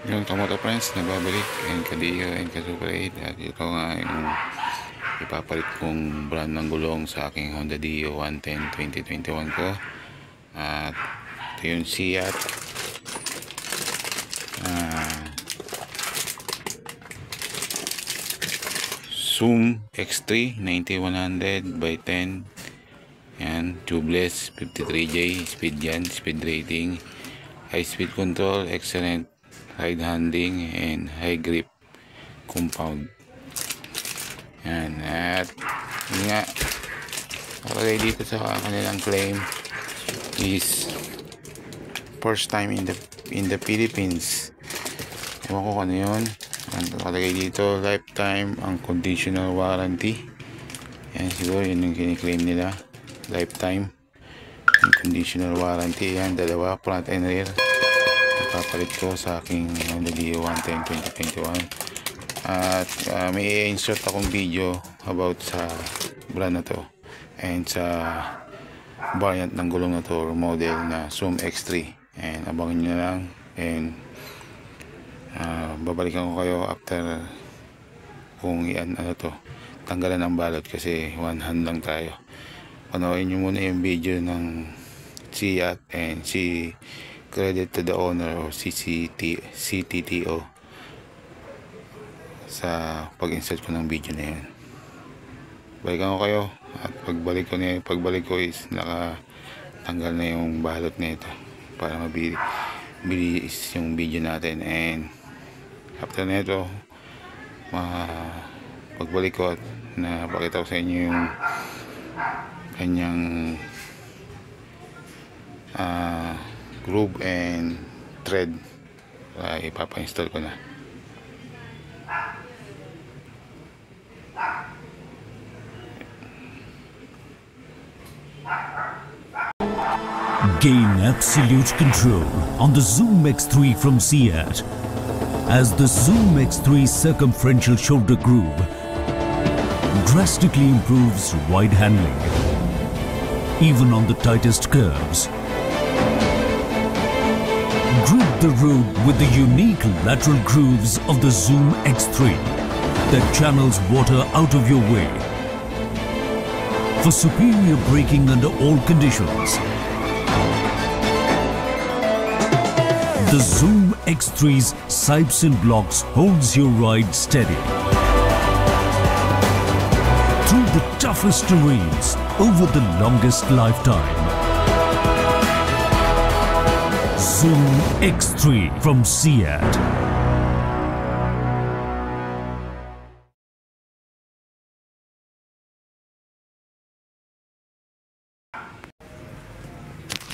Yung Kamoto Friends, nagbabalik and Kadiyo and Super 8 at ito nga yung ipapalit kong brand ng gulong sa aking Honda Dio 110 2021 ko. At ito yung Seat Zoom X3 9100 by 10. Yan, tubeless, 53J speed yan, speed rating, high speed control, excellent ride handling and high grip compound. Yan, at yun nga, nakalagay dito sa kanilang claim is first time in the Philippines. Ewan ko kung ano yun. Nakalagay dito lifetime ang conditional warranty. Yan, siguro yun yung kiniklaim nila, lifetime conditional warranty. Yan, dalawa, front and rear, papalit ko sa aking Honda Dio 110 2021. At may insert akong video about sa brand na to and sa variant ng gulong na to or model na Zoom X3, and abangan nyo na lang. And babalikan ko kayo after kung yan ano to, tanggalan ng balot kasi one hand lang tayo. Panoorin nyo muna yung video ng Seat and credit to the owner o CTTO sa pag-insert ko ng video na yan. Balikan ko kayo at pagbalik ko is nakatanggal na yung balot na ito para mabilis yung video natin. And after na ito, pagbalik ko at napakita ko sa inyo yung kanyang groove and thread, ipapa-install ko na. Gain absolute control on the Zoom X3 from Seat, as the Zoom X3 circumferential shoulder groove drastically improves ride handling, even on the tightest curves. Grip the road with the unique lateral grooves of the Zoom X3 that channels water out of your way for superior braking under all conditions. The Zoom X3's Sipes blocks holds your ride steady through the toughest terrains over the longest lifetime. Zoom X3 from Seat.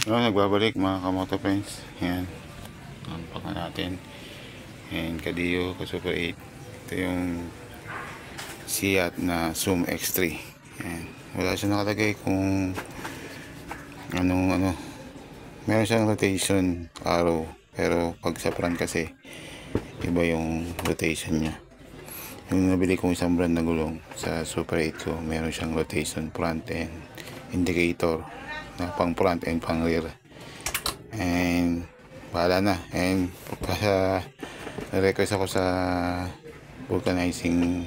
Nagbabalik mga Kamoto Friends. Yan, ang paka natin and Kadiyo Super 8. Ito yung Seat na Zoom X3. Yan, wala siya nakalagay kung anong meron siyang rotation arrow, pero pag sa front kasi iba yung rotation nya. Yung nabili kong isang brand na gulong sa Super 8 ko, meron siyang rotation front and indicator na pang front and pang rear. And bahala na. And pagka request ako sa vulcanizing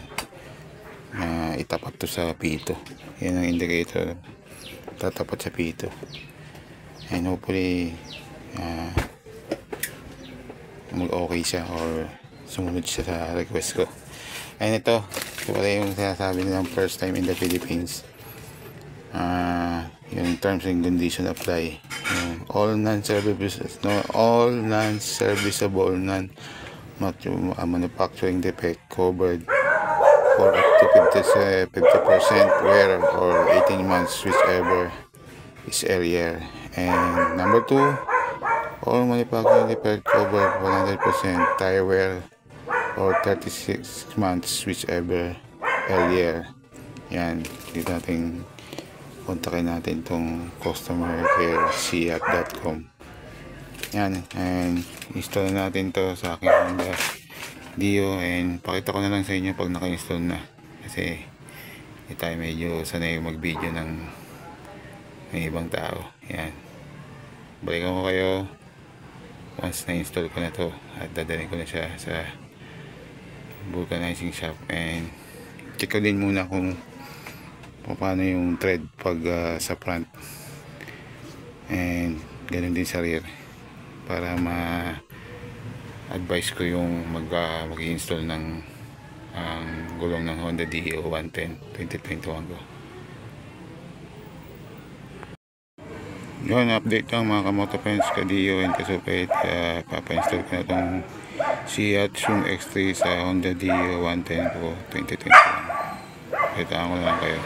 itapat to sa pito. Yan ang indicator, tatapat sa pito. And hopefully mag-okay siya or sumunod siya sa request ko. And ito wala yung sinasabi nilang first time in the Philippines. Yung terms and condition apply. All non-serviceable manufacturing defect covered for up to 50% wear or 18 months whichever is earlier. And number 2, all manufacturing defect covered 100% tire wear or 36 months whichever earlier. Yan, dito natin kontakin natin itong customer care Seat.com. Yan, and install natin to sa aking Honda Dio, and pakita ko na lang sa inyo pag naka-install na kasi hindi tayo medyo sanay mag-video ng ibang tao. Yan, balikan ko kayo once na-install ko na to at dadalhin ko na siya sa vulcanizing shop, and check ko din muna kung paano yung thread pag sa front, and ganun din sa rear, para ma-advise ko yung mag-install ng gulong ng Honda Dio 110 2021 ko. Yun, update lang mga kamoto friends, ka-Dio and kasupit. Papa-install ko na itong Seat Zoom X3 sa Honda Dio 110 ko 2021. Kitaan ko na lang kayo.